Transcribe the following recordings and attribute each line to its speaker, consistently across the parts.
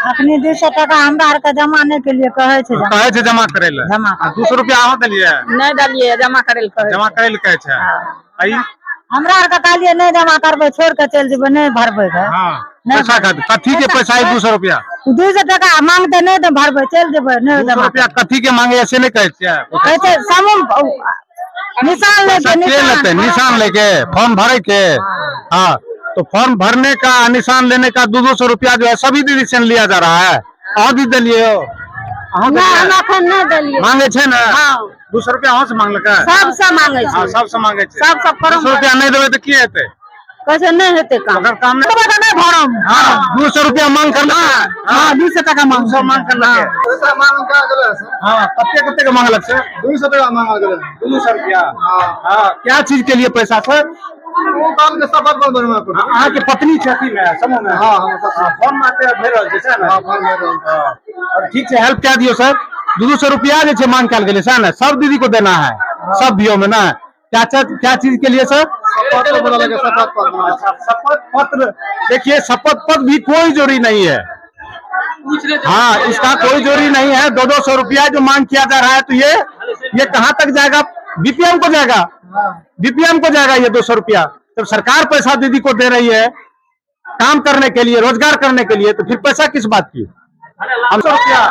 Speaker 1: अपनी 200 टका हमरा आर के जमाने के लिए कहे छे
Speaker 2: जमा करे ले।
Speaker 1: जमा
Speaker 2: 200 रुपया अहाँ दलिए
Speaker 1: नहीं दलिए जमा करे ले
Speaker 2: कहे छे।
Speaker 1: हमरा आर के कहलिए नहीं जमा करबे छोड़ के चल जेबे नहीं भरबे है।
Speaker 2: पैसा कथी के पैसा है 200 रुपया?
Speaker 1: 200 टका मांगते नहीं तो भरबे चल जेबे नहीं
Speaker 2: 200 रुपया कथी के मांगे ऐसे नहीं कहे छे।
Speaker 1: कहते समूह निशान लेके
Speaker 2: निशान लेके फॉर्म भरे के। हाँ तो फॉर्म भरने का निशान लेने का 200 रुपया जो है सभी दीदी से लिया जा रहा है। और भी दलिए मांगे छे ना 200 रुपया अहाँ से मांग लगा
Speaker 1: सबसे मांगे छे।
Speaker 2: सबसे मांगे छे।
Speaker 1: सब
Speaker 2: 200 रुपया नहीं देवे तो की हेते?
Speaker 1: कैसे नहीं हेते काम?
Speaker 2: अगर काम नहीं
Speaker 1: भरम
Speaker 2: 200 रुपया मांग कर
Speaker 1: 200 टका मांग
Speaker 2: कर लगे। कते के मांगल से?
Speaker 3: 200 टका मांगल गेल।
Speaker 2: 200 रुपया। क्या चीज के लिए पैसा सर?
Speaker 3: काम के शपथ पर बनवा पड़े।
Speaker 2: अहाँ के पत्नी छथिन है समूह में? फॉर्म माते भेज रहल छै ना?
Speaker 3: फॉर्म भेज रहल।
Speaker 2: और ठीक है हेल्प क्या दियो सर? 200 रुपया जे छै मांग कल गेले सर ना सब दीदी को देना है सब दियो में ना। क्या चीज के लिए सर? शपथ पत्र। देखिए शपथ पत्र भी कोई जरूरी नहीं है। हाँ इसका कोई जरूरी नहीं है। 200 रुपया जो मांग किया जा रहा है तो ये कहाँ तक जाएगा? बीपीएम को जाएगा। बीपीएम को जाएगा ये 200 रुपया। जब सरकार पैसा दीदी को दे रही है काम करने के लिए रोजगार करने के लिए तो फिर पैसा किस बात की? 200 रुपया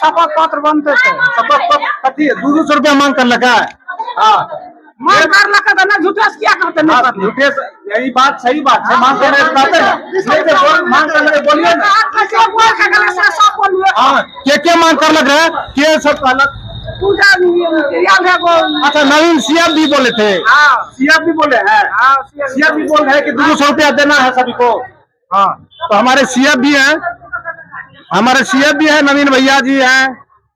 Speaker 1: शपथ पत्र बनते थे।
Speaker 2: शपथ पत्र कथी 200 रुपया मांग कर लगा है।
Speaker 1: मांग कर लगा तो ना झूठे से क्या करते नहीं
Speaker 2: झूठे यही बात सही बात है। मांग करने कहते हैं मांग करने बोलिए ना। क्या मांग कर लग रहा है? क्या सब अलग
Speaker 1: पूजा
Speaker 2: अच्छा नवीन सीएम भी बोले थे। सीएम भी बोले हैं। सीएम भी बोल रहे हैं कि 200 रुपया देना है सभी को। हाँ तो हमारे सीएम भी हैं। हमारे सीएम भी है नवीन भैया जी हैं।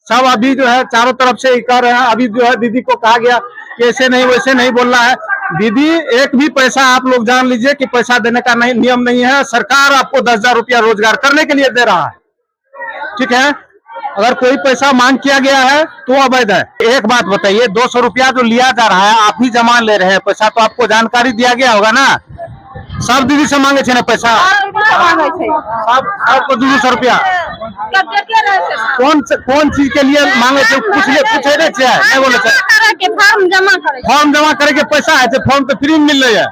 Speaker 2: सब अभी जो है चारों तरफ से ही कर रहे हैं। अभी जो है दीदी को कहा गया कि ऐसे नहीं वैसे नहीं बोलना है। दीदी एक भी पैसा आप लोग जान लीजिए कि पैसा देने का नहीं नियम नहीं है। सरकार आपको 10,000 रुपया रोजगार करने के लिए दे रहा है। ठीक है अगर कोई पैसा मांग किया गया है तो अवैध है। एक बात बताइए 200 रुपया जो लिया जा रहा है आप ही जमा ले रहे हैं पैसा तो आपको जानकारी दिया गया होगा ना। सब दीदी से मांगे थे ना पैसा आपको 200 रुपया कौन चीज के लिए मांगे थे? पूछे नहीं बोले फॉर्म जमा करे के पैसा है फॉर्म तो फ्री में मिल रही है।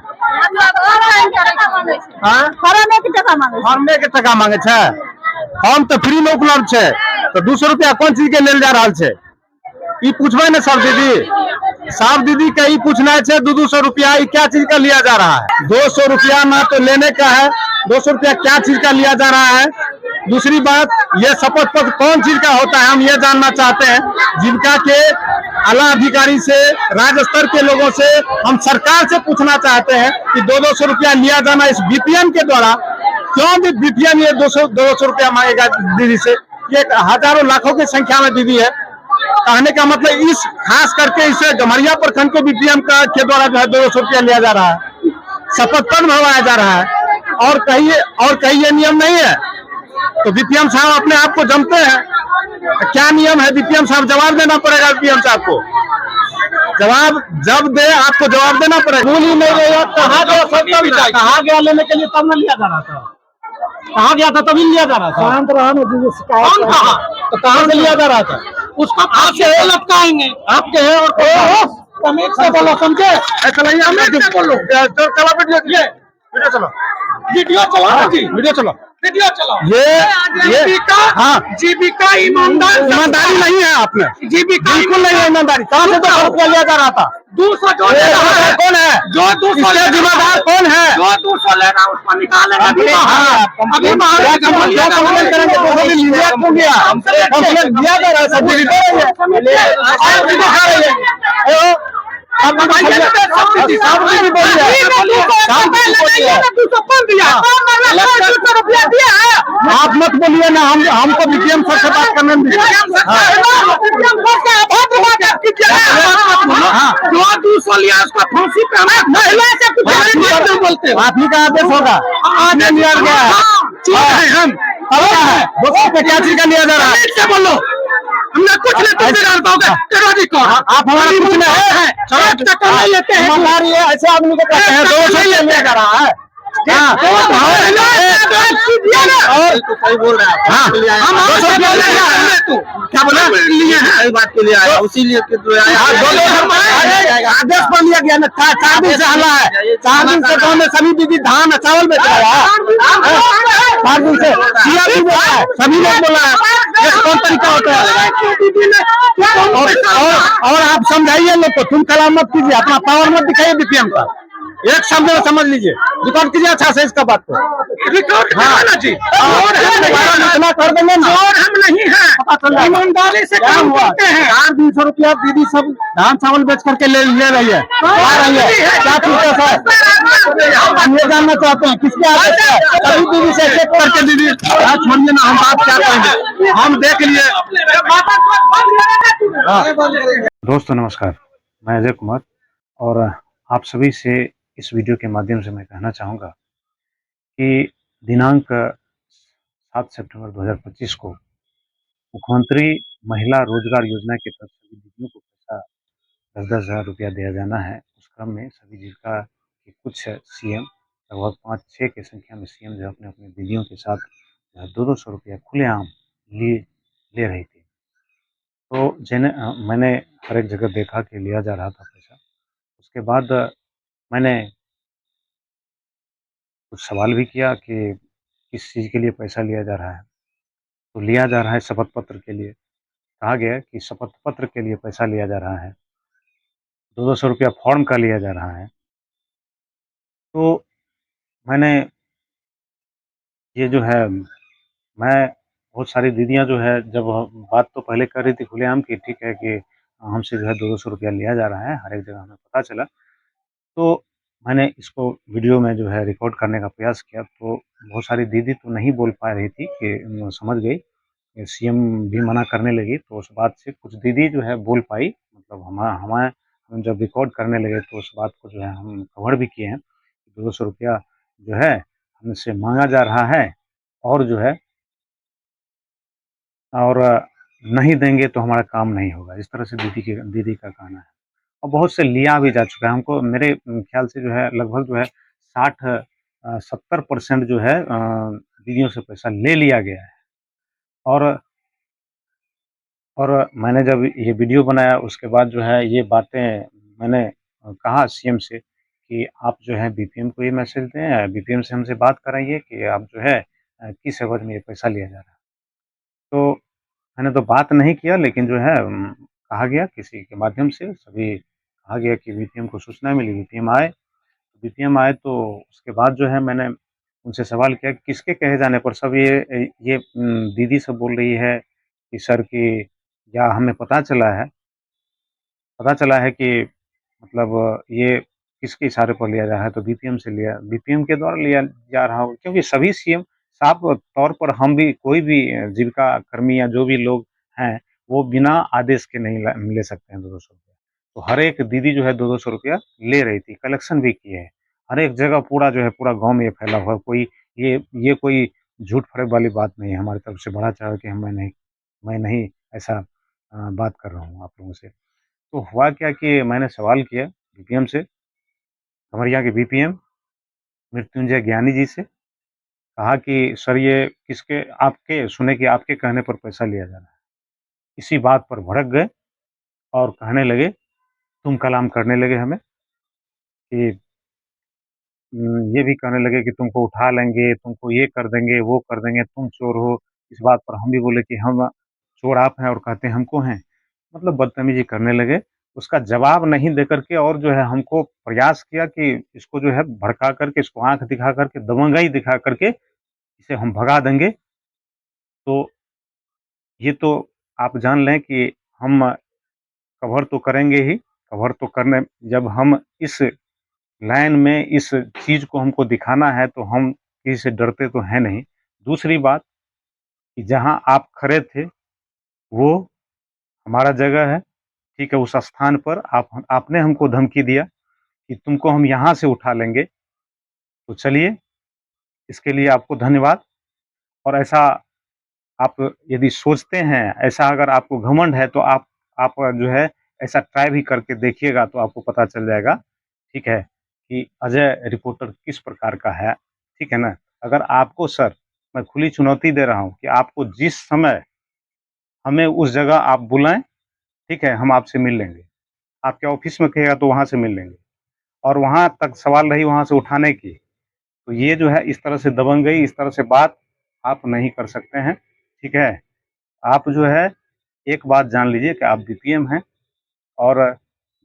Speaker 2: फॉर्मे के टका मांगे छे फॉर्म तो फ्री में उपलब्ध है तो 200 रुपया कौन चीज के लेल जा रहा है? ये पूछबे ना सब दीदी का ही पूछना है 200 रुपया क्या चीज का लिया जा रहा है? 200 रुपया ना तो लेने का है। 200 रुपया क्या चीज का लिया जा रहा है? दूसरी बात ये शपथ पत्र कौन चीज का होता है हम ये जानना चाहते हैं। जिनका के आला अधिकारी से राज्य स्तर के लोगों से हम सरकार से पूछना चाहते हैं कि 200 रुपया लिया जाना इस बीपीएम के द्वारा क्यों भी बीपीएम ये 200 रुपया मांगेगा दीदी से? ये हजारों लाखों की संख्या में दीदी है। कहने का मतलब इस खास करके इसे डमरिया प्रखंड को बीपीएम के द्वारा जो है 200 रुपया लिया जा रहा है शपथ पत्र भरवाया जा रहा है और कहीं ये नियम नहीं है। तो बीपीएम साहब अपने आप को जमते हैं क्या नियम है? बीपीएम साहब जवाब देना पड़ेगा। बीपीएम साहब को जवाब जब दे आपको जवाब देना पड़ेगा। बोली नहीं रही कहा गया लेने के लिए तब न लिया जा रहा था। कहा गया था तभी लिया जा रहा था। तो कहाँ से लिया जा रहा था? उसको आपसे लटकाएंगे आपके है और कमेट से बोलो समझे बोलो वीडियो चलो जीविका ईमानदारी नहीं है आपने। जीविका बिल्कुल नहीं है ईमानदारी। कहाँ से तो रुपया लिया जा रहा था? 200 कौन है जो 200 जिम्मेदार कौन है जो 200 लेना उसको निकालेगा। अभी कंप्लेंट आप मत बोलिए ना हमको बीपीएम सर से बात करने में 200 लिया उसका फांसी पे महिला से कुछ बोलते आप ही का आदेश होगा आने लिया गया हम क्या चीज का लिया जा रहा है? बोलो हमने कुछ नहीं तुमसे जानता होगा टेररिस्ट को आप हमारी कुछ नहीं है लेते हैं ऐसे आदमी को कहते हैं 200 लिया जा रहा है हाँ, और
Speaker 3: तो सही बोल रहा है
Speaker 2: हाँ,
Speaker 3: हम
Speaker 2: 200 रुपया ले आया है। क्या बोला?
Speaker 3: सही बात के लिए आया उसी लिए कि तो आया
Speaker 2: हाँ, 200 रुपया आदेश पर लिया गया ना, 4 दिन से हल्ला है, 4 दिन से गाँव में सभी दीदी धान चावल बेच रहा है, 4 दिन से सीएम भी बोला है, सभी लोग बोला है, ये कौन तरीका होता है? और आप समझाइए लोग को, तुम कलाम मत कीजिए, अपना पावर मत दिखाइए बीपीएम का, एक शब्द में समझ लीजिए, रिकॉर्ड कीजिए अच्छा से इसका बात को, रिकॉर्ड करना जी, इतना कर देंगे ना, हम नहीं है, ईमानदारी से काम करते हैं। 400 रुपया दीदी सब धान चावल बेच करके ले रही है, आ रही है, क्या चीज है? हम ये जानना चाहते हैं किसके आदेश है? सभी दीदी से चेक करके दीदी छोड़िए ना, हम बात क्या कहेंगे, हम देख लिए। दोस्तों नमस्कार, मैं अजय कुमार और आप सभी से इस वीडियो के माध्यम से मैं कहना चाहूँगा कि दिनांक 7 सितंबर 2025 को मुख्यमंत्री महिला रोजगार योजना के तहत सभी दीदियों को पैसा 10-10 हज़ार रुपया दिया जाना है। उस क्रम में सभी जिला के कुछ सीएम, लगभग 5-6 की संख्या में सीएम जो अपने अपने दीदियों के साथ 200-200 रुपया खुलेआम ले रही थी। तो मैंने हर एक जगह देखा कि लिया जा रहा था पैसा। उसके बाद मैंने कुछ सवाल भी किया कि किस चीज़ के लिए पैसा लिया जा रहा है, तो लिया जा रहा है शपथ पत्र के लिए। कहा गया कि शपथ पत्र के लिए पैसा लिया जा रहा है, 200 रुपया फॉर्म का लिया जा रहा है। तो मैंने ये जो है, मैं बहुत सारी दीदियाँ जो है जब बात तो पहले कर रही थी खुलेआम की, ठीक है कि हमसे जो है 200 रुपया लिया जा रहा है, हर एक जगह हमें पता चला। तो मैंने इसको वीडियो में जो है रिकॉर्ड करने का प्रयास किया, तो बहुत सारी दीदी तो नहीं बोल पा रही थी कि समझ गई, सीएम भी मना करने लगी, तो उस बात से कुछ दीदी जो है बोल पाई, मतलब हम जब रिकॉर्ड करने लगे तो उस बात को जो है हम कवर भी किए हैं। 200 रुपया जो है हमसे मांगा जा रहा है और जो है और नहीं देंगे तो हमारा काम नहीं होगा, इस तरह से दीदी का कहना है। और बहुत से लिया भी जा चुका है, हमको मेरे ख्याल से जो है लगभग जो है 60-70% जो है दीदियों से पैसा ले लिया गया है। और मैंने जब ये वीडियो बनाया उसके बाद जो है ये बातें मैंने कहा सीएम से कि आप जो है बीपीएम को ये मैसेज दें, बीपीएम से हमसे बात कराइए कि आप जो है किस एवज में ये पैसा लिया जा रहा है। तो मैंने तो बात नहीं किया, लेकिन जो है कहा गया किसी के माध्यम से, सभी कहा गया कि बीपीएम को सूचना मिली, बीपीएम आए तो उसके बाद जो है मैंने उनसे सवाल किया कि किसके कहे जाने पर सब ये दीदी सब बोल रही है कि सर कि या हमें पता चला है कि मतलब ये किसके इशारे पर लिया जा रहा है, तो बीपीएम के द्वारा लिया जा रहा होगा, क्योंकि सभी सीएम साफ तौर पर हम भी कोई भी जीविका कर्मी या जो भी लोग हैं, वो बिना आदेश के नहीं ले सकते हैं 200 रुपया। तो हर एक दीदी जो है 200 रुपया ले रही थी, कलेक्शन भी किए हैं। हर एक जगह पूरा जो है पूरा गाँव में ये फैला हुआ है, ये कोई झूठ-फरेब वाली बात नहीं है हमारी तरफ से, बढ़ा चढ़ा के मैं नहीं ऐसा बात कर रहा हूँ आप लोगों से। तो हुआ क्या कि मैंने सवाल किया बीपीएम से, खमरिया के बीपीएम मृत्युंजय ज्ञानी जी से, कहा कि सर ये आपके कहने पर पैसा लिया जा रहा है। इसी बात पर भड़क गए और कहने लगे, तुम कलाम करने लगे हमें कि ये भी कहने लगे कि तुमको उठा लेंगे, तुमको ये कर देंगे, वो कर देंगे, तुम चोर हो। इस बात पर हम भी बोले कि हम चोर आप हैं और कहते हैं हमको हैं। मतलब बदतमीज़ी करने लगे। उसका जवाब नहीं दे कर के और जो है हमको प्रयास किया कि इसको जो है भड़का कर के, इसको आँख दिखा कर के, दबंगई दिखा कर के इसे हम भगा देंगे। तो ये तो आप जान लें कि हम कवर तो करेंगे ही, कवर तो करने जब हम इस लाइन में इस चीज़ को हमको दिखाना है तो हम किसी से डरते तो हैं नहीं। दूसरी बात कि जहाँ आप खड़े थे, वो हमारा जगह है, ठीक है? उस स्थान पर आपने हमको धमकी दिया कि तुमको हम यहाँ से उठा लेंगे, तो चलिए, इसके लिए आपको धन्यवाद। और ऐसा आप यदि सोचते हैं, ऐसा अगर आपको घमंड है तो आप जो है ऐसा ट्राई भी करके देखिएगा तो आपको पता चल जाएगा, ठीक है? कि अजय रिपोर्टर किस प्रकार का है। ठीक है ना। अगर आपको सर मैं खुली चुनौती दे रहा हूँ कि आपको जिस समय हमें उस जगह आप बुलाएं, ठीक है, हम आपसे मिल लेंगे। आपके ऑफिस में कहिएगा तो वहां से मिल लेंगे। और वहां तक सवाल रही वहां से उठाने की, तो ये जो है इस तरह से दबंगई, इस तरह से बात आप नहीं कर सकते हैं, ठीक है। आप जो है एक बात जान लीजिए कि आप बीपीएम हैं और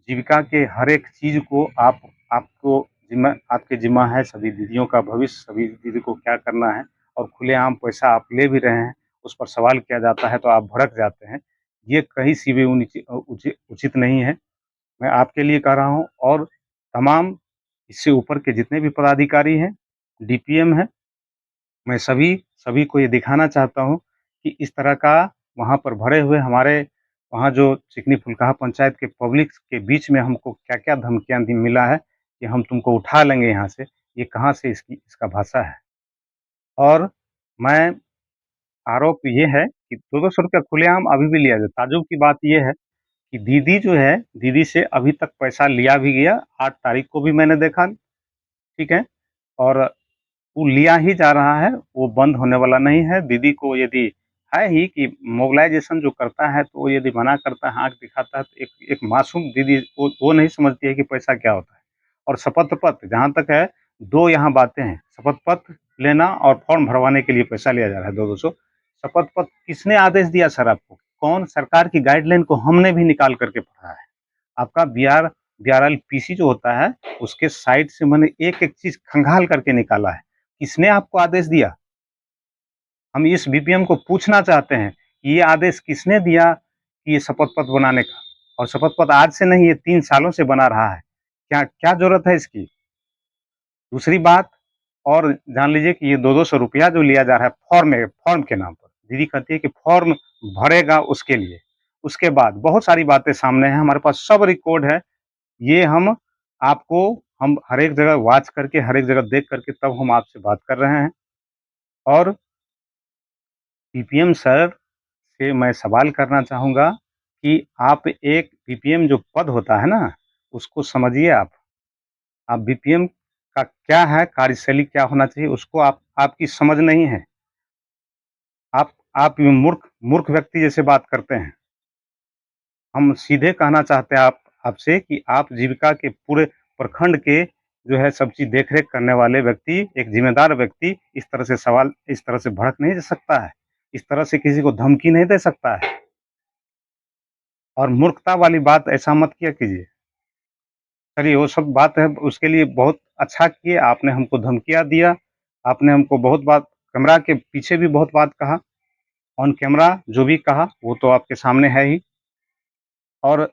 Speaker 2: जीविका के हर एक चीज को आपको जिम्मा आपके जिम्मा है, सभी दीदियों का भविष्य, सभी दीदी को क्या करना है। और खुलेआम पैसा आप ले भी रहे हैं, उस पर सवाल किया जाता है तो आप भड़क जाते हैं। ये कहीं सी भी उचित नहीं है। मैं आपके लिए कह रहा हूँ और तमाम इससे ऊपर के जितने भी पदाधिकारी हैं, डीपीएम हैं, मैं सभी सभी को ये दिखाना चाहता हूँ कि इस तरह का वहाँ पर भरे हुए हमारे वहाँ जो चिकनी फुलकाहा पंचायत के पब्लिक के बीच में हमको क्या-क्या धमकियाँ दी मिला है कि हम तुमको उठा लेंगे यहाँ से, ये कहाँ से इसका भाषा है। और मैं आरोप ये है कि 200 रुपया खुलेआम अभी भी लिया जाता है। ताज्जुब की बात ये है कि दीदी जो है, दीदी से अभी तक पैसा लिया भी गया, 8 तारीख को भी मैंने देखा, ठीक है? और वो लिया ही जा रहा है, वो बंद होने वाला नहीं है। दीदी को यदि है ही कि मोबिलाइज़ेशन जो करता है, तो वो यदि मना करता है, आँख दिखाता है, तो एक एक मासूम दीदी वो नहीं समझती है कि पैसा क्या होता है। और शपथ पत्र जहाँ तक है, 2 यहाँ बातें हैं, शपथ पत्र लेना और फॉर्म भरवाने के लिए पैसा लिया जा रहा है 2-200। शपथ पत्र किसने आदेश दिया सर आपको? कौन सरकार की गाइडलाइन को हमने भी निकाल कर के पढ़ा है। आपका बीआरएल-पीसी जो होता है, उसके साइड से मैंने एक-एक चीज़ खंगाल करके निकाला है। किसने आपको आदेश दिया? हम इस बीपीएम को पूछना चाहते हैं कि ये आदेश किसने दिया कि ये शपथ पत्र बनाने का? और शपथ पत्र आज से नहीं, ये 3 सालों से बना रहा है। क्या क्या ज़रूरत है इसकी? दूसरी बात और जान लीजिए कि ये 2-200 रुपया जो लिया जा रहा है फॉर्म के नाम पर। दीदी कहती है कि फॉर्म भरेगा उसके लिए। उसके बाद बहुत सारी बातें सामने हैं, हमारे पास सब रिकॉर्ड है। ये आपको हम हर एक जगह वॉच करके, हर एक जगह देख करके तब हम आपसे बात कर रहे हैं। और पीपीएम सर से मैं सवाल करना चाहूँगा कि आप एक पीपीएम जो पद होता है ना, उसको समझिए आप। आप बीपीएम का क्या है, कार्यशैली क्या होना चाहिए, उसको आपकी समझ नहीं है। आप मूर्ख मूर्ख व्यक्ति जैसे बात करते हैं। हम सीधे कहना चाहते हैं आपसे कि आप जीविका के पूरे प्रखंड के जो है सब चीज़ देख-रेख करने वाले व्यक्ति, एक ज़िम्मेदार व्यक्ति इस तरह से भड़क नहीं सकता है। इस तरह से किसी को धमकी नहीं दे सकता है। और मूर्खता वाली बात ऐसा मत किया कीजिए। चलिए वो सब बात है, उसके लिए बहुत अच्छा किए, आपने हमको धमकियाँ दिया, आपने हमको बहुत बात कैमरा के पीछे भी बहुत बात कहा, ऑन कैमरा जो भी कहा वो तो आपके सामने है ही। और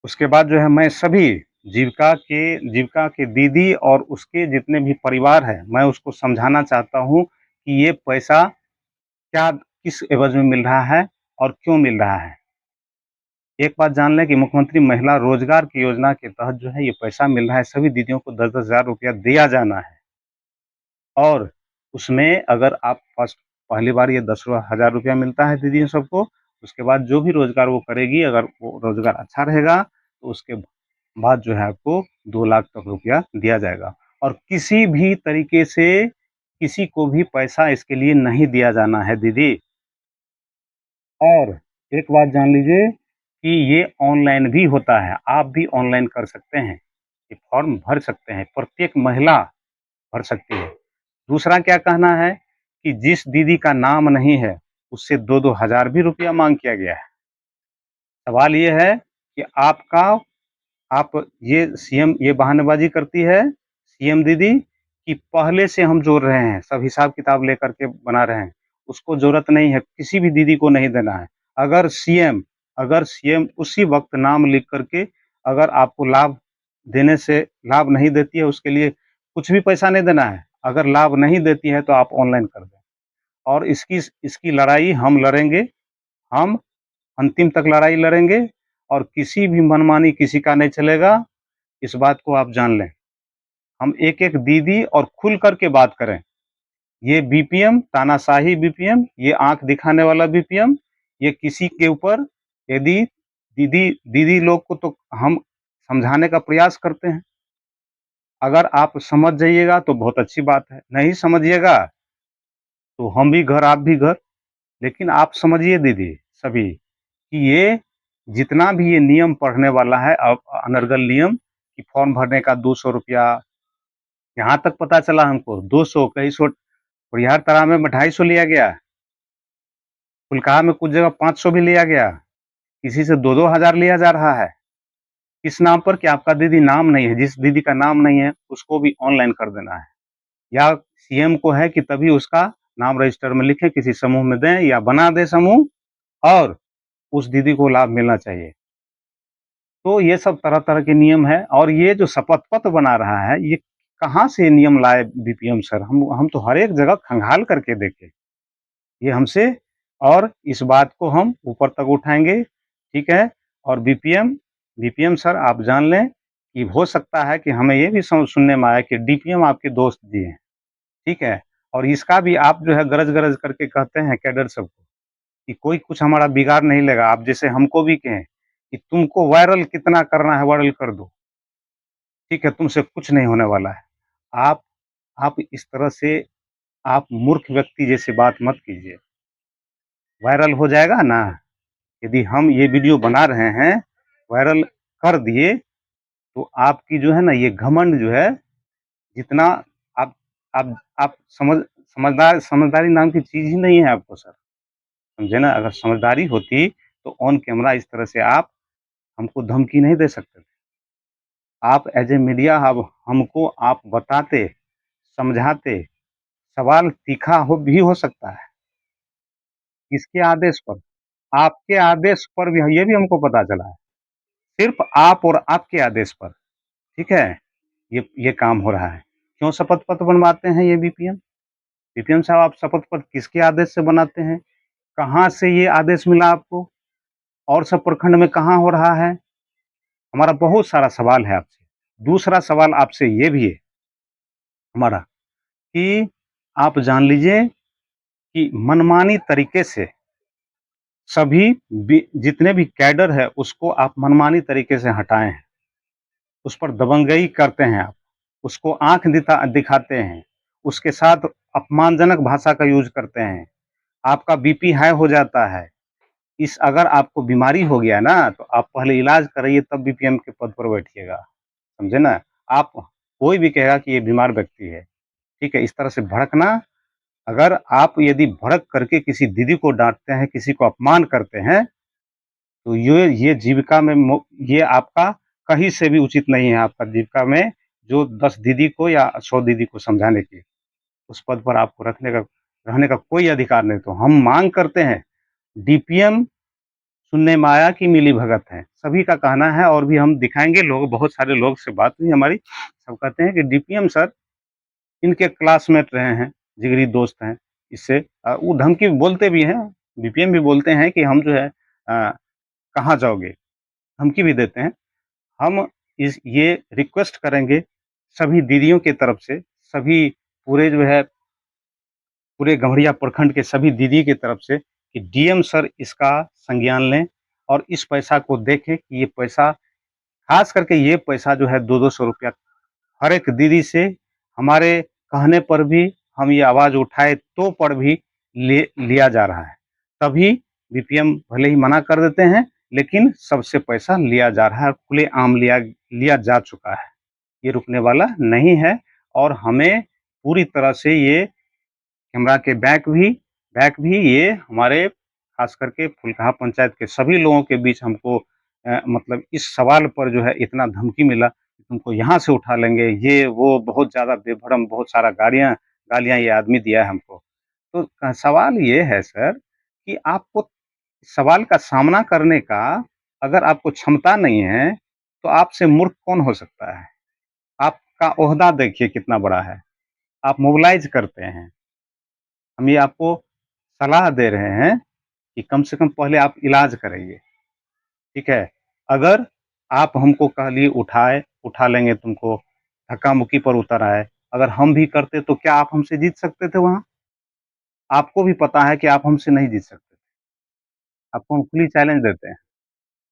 Speaker 2: उसके बाद जो है मैं सभी जीविका के दीदी और उसके जितने भी परिवार हैं, मैं उसको समझाना चाहता हूँ कि ये पैसा क्या किस एवज़ में मिल रहा है और क्यों मिल रहा है। एक बात जान लें कि मुख्यमंत्री महिला रोजगार की योजना के तहत जो है ये पैसा मिल रहा है, सभी दीदियों को 10-10 हज़ार रुपया दिया जाना है। और उसमें अगर आप फर्स्ट पहली बार ये 10 हज़ार रुपया मिलता है दीदियों सबको, उसके बाद जो भी रोज़गार वो करेगी, अगर वो रोज़गार अच्छा रहेगा, तो उसके बाद जो है आपको 2 लाख तक रुपया दिया जाएगा। और किसी भी तरीके से किसी को भी पैसा इसके लिए नहीं दिया जाना है दीदी। और एक बात जान लीजिए कि ये ऑनलाइन भी होता है, आप भी ऑनलाइन कर सकते हैं, ये फॉर्म भर सकते हैं, प्रत्येक महिला भर सकती है। दूसरा क्या कहना है कि जिस दीदी का नाम नहीं है, उससे 2-2 हज़ार भी रुपया माँग किया गया है। सवाल ये है कि आप ये बहानेबाज़ी करती है सीएम दीदी कि पहले से हम जोड़ रहे हैं, सब हिसाब-किताब लेकर के बना रहे हैं। उसको ज़रूरत नहीं है, किसी भी दीदी को नहीं देना है। अगर सीएम उसी वक़्त नाम लिख कर के अगर आपको लाभ नहीं देती है, उसके लिए कुछ भी पैसा नहीं देना है। अगर लाभ नहीं देती है, तो आप ऑनलाइन कर दें। और इसकी लड़ाई हम लड़ेंगे, हम अंतिम तक लड़ाई लड़ेंगे और किसी भी मनमानी किसी का नहीं चलेगा, इस बात को आप जान लें। हम एक-एक दीदी और खुल कर के बात करें। ये बीपीएम, तानाशाही बीपीएम, ये आँख दिखाने वाला बीपीएम, ये किसी के ऊपर यदि दीदी दीदी लोग को तो हम समझाने का प्रयास करते हैं। अगर आप समझ जाइएगा तो बहुत अच्छी बात है, नहीं समझिएगा तो हम भी घर, आप भी घर। लेकिन आप समझिए दीदी सभी कि ये जितना भी ये नियम पढ़ने वाला है, अब अनर्गल नियम कि फॉर्म भरने का 200 रुपया, यहाँ तक पता चला हमको 200, कई सौ बिहार तरा में 250 लिया गया, फुलकाहा में कुछ जगह 500 भी लिया गया, किसी से 2-2 हजार लिया जा रहा है। किस नाम पर? कि आपका दीदी नाम नहीं है, जिस दीदी का नाम नहीं है उसको भी ऑनलाइन कर देना है, या सीएम को है कि तभी उसका नाम रजिस्टर में लिखें, किसी समूह में दें या बना दें समूह, और उस दीदी को लाभ मिलना चाहिए। तो ये सब तरह-तरह के नियम है, और ये जो शपथ पत्र बना रहा है, ये कहाँ से नियम लाए बीपीएम सर? हम तो हर एक जगह खंगाल करके देखे। ये हमसे, और इस बात को हम ऊपर तक उठाएँगे, ठीक है? और बीपीएम बीपीएम सर आप जान लें कि हो सकता है कि हमें ये भी सुनने में आया कि डीपीएम आपके दोस्त जी हैं, ठीक है? और इसका भी आप जो है गरज-गरज करके कहते हैं कैडर सबको कि कोई कुछ हमारा बिगाड़ नहीं लेगा। आप जैसे हमको भी कहें कि तुमको वायरल कितना करना है वायरल कर दो, ठीक है? तुमसे कुछ नहीं होने वाला है। आप आप इस तरह से आप मूर्ख व्यक्ति जैसे बात मत कीजिए। वायरल हो जाएगा ना, यदि हम ये वीडियो बना रहे हैं, वायरल कर दिए, तो आपकी जो है ना ये घमंड जो है, जितना आप आप समझदारी नाम की चीज़ ही नहीं है आपको सर, समझे ना? अगर समझदारी होती तो ऑन कैमरा इस तरह से आप हमको धमकी नहीं दे सकते थे। आप एज़ ए मीडिया अब हमको आप बताते, समझाते, सवाल तीखा हो सकता है। किसके आदेश पर? आपके आदेश पर भी, ये भी हमको पता चला है। सिर्फ़ आप और आपके आदेश पर, ठीक है? ये काम हो रहा है। क्यों शपथ पत्र बनवाते हैं ये बीपीएम? बीपीएम साहब आप शपथ पत्र किसके आदेश से बनाते हैं? कहाँ से ये आदेश मिला आपको? और सब प्रखंड में कहाँ हो रहा है? हमारा बहुत सारा सवाल है आपसे। दूसरा सवाल आपसे ये भी है हमारा कि आप जान लीजिए कि मनमानी तरीके से सभी जितने भी कैडर है उसको आप मनमानी तरीके से हटाए हैं, उस पर दबंगई करते हैं आप, उसको आंख दिखाते हैं, उसके साथ अपमानजनक भाषा का यूज करते हैं, आपका बीपी हाई हो जाता है। इस अगर आपको बीमारी हो गया ना तो आप पहले इलाज कराइए, तब बीपीएम के पद पर बैठिएगा, समझे ना? आप, कोई भी कहेगा कि ये बीमार व्यक्ति है, ठीक है? इस तरह से भड़कना, अगर आप यदि भड़क करके किसी दीदी को डाँटते हैं, किसी को अपमान करते हैं, तो ये जीविका में ये आपका कहीं से भी उचित नहीं है, आपका जीविका में जो 10 दीदी को या 100 दीदी को समझाने की, उस पद पर आपको रहने का कोई अधिकार नहीं। तो हम माँग करते हैं, डीपीएम सुनने में आया कि मिलीभगत है, सभी का कहना है, और भी हम दिखाएँगे, लोग बहुत सारे लोग से बात हुई हमारी, सब कहते हैं कि डीपीएम सर इनके क्लासमेट रहे हैं, जिगरी दोस्त हैं, इससे वो धमकी बोलते भी हैं, बीपीएम भी बोलते हैं कि हम जो है कहाँ जाओगे? धमकी भी देते हैं। हम ये रिक्वेस्ट करेंगे सभी दीदियों की तरफ से, सभी पूरे जो है पूरे गम्हरिया प्रखंड के सभी दीदी की तरफ से कि डीएम सर इसका संज्ञान लें और इस पैसा को देखें कि ये पैसा, खास करके ये पैसा जो है 2-2 सौ रुपया हर एक दीदी से, हमारे कहने पर भी, हम ये आवाज़ उठाए तो पर भी लिया जा रहा है। तभी बीपीएम भले ही मना कर देते हैं, लेकिन सबसे पैसा लिया जा रहा है, खुलेआम लिया लिया जा चुका है। ये रुकने वाला नहीं है, और हमें पूरी तरह से ये कैमरा के बैक भी ये हमारे खास करके फुलकाहा पंचायत के सभी लोगों के बीच हमको मतलब इस सवाल पर जो है इतना धमकी मिला कि तुमको यहाँ से उठा लेंगे, ये वो बहुत ज़्यादा बेभरम, बहुत सारा गालियाँ ये आदमी दिया है हमको। तो सवाल ये है सर कि आपको सवाल का सामना करने का अगर आपको क्षमता नहीं है, तो आपसे मूर्ख कौन हो सकता है? आपका ओहदा देखिए कितना बड़ा है, आप मोबिलाइज़ करते हैं। हम ये आपको सलाह दे रहे हैं कि कम से कम पहले आप इलाज कराइए, ठीक है? अगर आप हमको कहलिए उठा लेंगे तुमको, धक्का-मुक्की पर उतर आए, अगर हम भी करते तो क्या आप हमसे जीत सकते थे वहाँ? आपको भी पता है कि आप हमसे नहीं जीत सकते। आपको हम खुली चैलेंज देते हैं,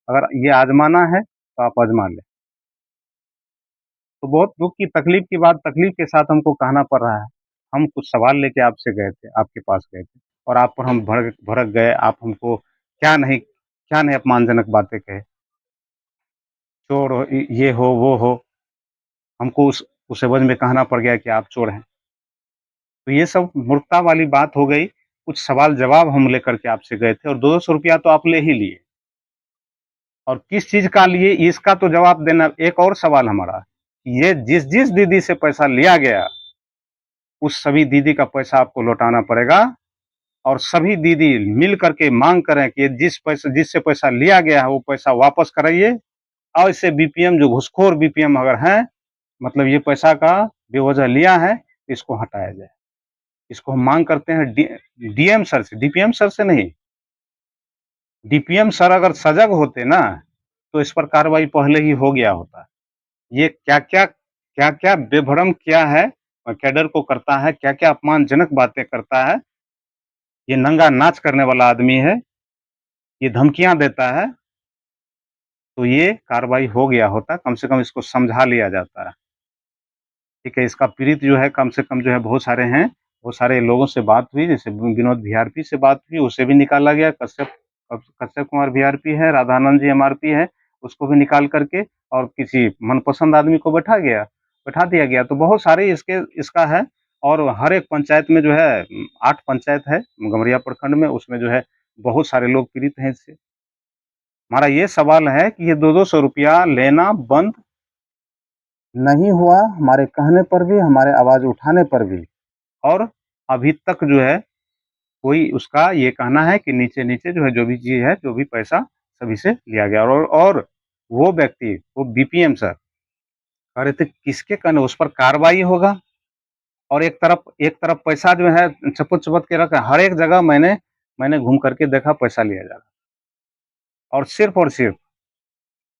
Speaker 2: अगर ये आज़माना है तो आप आज़मा लें। तो बहुत दुख की तकलीफ की बात, तकलीफ के साथ हमको कहना पड़ रहा है। हम कुछ सवाल लेके आपसे गए थे, आपके पास गए थे, और आप पर हम भड़क भड़क गए। आप हमको क्या नहीं अपमानजनक बातें कहे, चोर हो, ये हो, वो हो। हमको उस एवज में कहना पड़ गया कि आप चोर हैं। तो ये सब मूर्खता वाली बात हो गई। कुछ सवाल जवाब हम लेकर के आपसे गए थे, और 200 रुपया तो आप ले ही लिए, और किस चीज का लिए इसका तो जवाब देना। एक और सवाल हमारा, ये जिस जिस दीदी से पैसा लिया गया, उस सभी दीदी का पैसा आपको लौटाना पड़ेगा, और सभी दीदी मिल करके मांग करें कि जिससे पैसा लिया गया है वो पैसा वापस कराइए, और इससे बीपीएम जो घुसखोर बीपीएम अगर हैं, मतलब ये पैसा का बेवजह लिया है, इसको हटाया जाए। इसको हम मांग करते हैं डीएम सर से, डीपीएम सर से नहीं। डीपीएम सर अगर सजग होते ना, तो इस पर कार्रवाई पहले ही हो गया होता। ये क्या क्या बेभरम क्या है, कैडर को करता है, क्या क्या अपमानजनक बातें करता है। ये नंगा नाच करने वाला आदमी है, ये धमकियां देता है, तो ये कार्रवाई हो गया होता, कम से कम इसको समझा लिया जाता है। ठीक है, इसका पीड़ित जो है कम से कम जो है बहुत सारे हैं, बहुत सारे लोगों से बात हुई, जैसे विनोद वीआरपी से बात हुई, उसे भी निकाला गया। कश्यप कुमार वीआरपी है, राधानंद जी एमआरपी है, उसको भी निकाल करके और किसी मनपसंद आदमी को बैठा दिया गया। तो बहुत सारे इसका है, और हर एक पंचायत में जो है 8 पंचायत है गमरिया प्रखंड में, उसमें जो है बहुत सारे लोग पीड़ित हैं इससे। हमारा ये सवाल है कि ये 200 रुपया लेना बंद नहीं हुआ, हमारे कहने पर भी, हमारे आवाज उठाने पर भी, और अभी तक जो है कोई उसका ये कहना है कि नीचे नीचे जो है जो भी चीज है, जो भी पैसा सभी से लिया गया। और वो व्यक्ति, वो बीपीएम सर कह रहे थे किसके कहने उस पर कार्रवाई होगा, और एक तरफ पैसा जो है चपत के रखा। हर एक जगह मैंने घूम करके देखा पैसा लिया जा रहा, और सिर्फ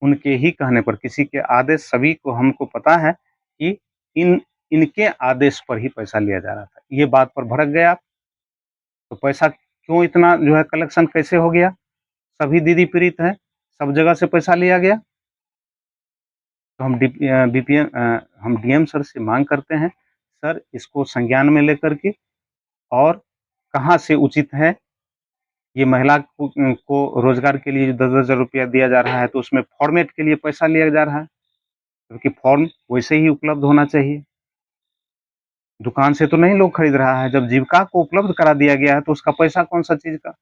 Speaker 2: उनके ही कहने पर, किसी के आदेश, सभी को हमको पता है कि इनके आदेश पर ही पैसा लिया जा रहा था। ये बात पर भड़क गए आप, तो पैसा क्यों इतना जो है कलेक्शन कैसे हो गया? सभी दीदी पीड़ित हैं, सब जगह से पैसा लिया गया। तो हम डीएम सर से मांग करते हैं, सर इसको संज्ञान में लेकर के, और कहाँ से उचित है ये महिला को रोजगार के लिए 10,000 रुपया दिया जा रहा है, तो उसमें फॉर्मेट के लिए पैसा लिया जा रहा है, क्योंकि फॉर्म वैसे ही उपलब्ध होना चाहिए। दुकान से तो नहीं लोग खरीद रहा है, जब जीविका को उपलब्ध करा दिया गया है तो उसका पैसा कौन सा चीज का।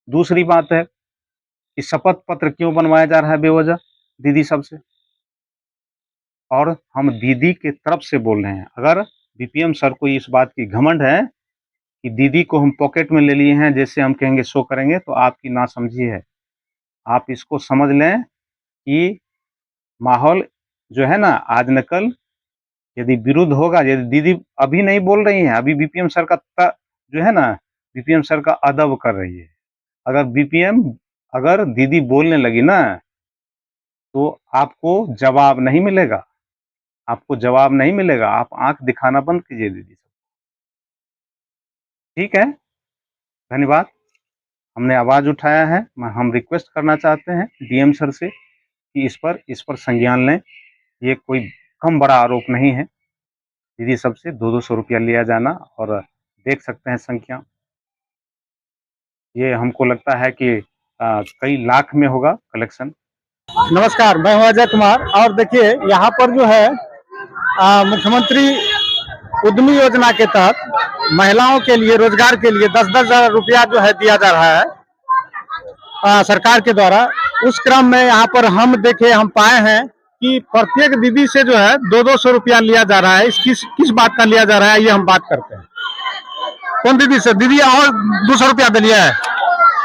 Speaker 2: दूसरी बात है कि शपथ पत्र क्यों बनवाया जा रहा है बेवजह दीदी सबसे, और हम दीदी के तरफ से बोल रहे हैं। अगर बीपीएम सर को इस बात की घमंड है कि दीदी को हम पॉकेट में ले लिए हैं, जैसे हम कहेंगे सो करेंगे, तो आपकी नासमझी है। आप इसको समझ लें कि माहौल जो है ना, आज न कल यदि विरुद्ध होगा, यदि दीदी अभी नहीं बोल रही है, अभी बीपीएम सर का जो है ना, बीपीएम सर का अदब कर रही है। अगर दीदी बोलने लगी ना, तो आपको जवाब नहीं मिलेगा, आप आंख दिखाना बंद कीजिए दीदी। ठीक है, धन्यवाद। हमने आवाज उठाया है, हम रिक्वेस्ट करना चाहते हैं डीएम सर से कि इस पर संज्ञान लें। ये कोई कम बड़ा आरोप नहीं है, दीदी सबसे 200 रुपया लिया जाना, और देख सकते हैं संख्या, ये हमको लगता है कि कई लाख में होगा कलेक्शन।
Speaker 4: नमस्कार, मैं हूं अजय कुमार, और देखिए यहाँ पर जो है मुख्यमंत्री उद्यमी योजना के तहत महिलाओं के लिए, रोजगार के लिए 10-10 हजार रुपया जो है दिया जा रहा है सरकार के द्वारा। उस क्रम में यहाँ पर हम पाए हैं कि प्रत्येक दीदी से जो है 200 रुपया लिया जा रहा है। किस बात का लिया जा रहा है, ये हम बात करते हैं। कौन दीदी से? दीदी और 200 रुपया दिलिए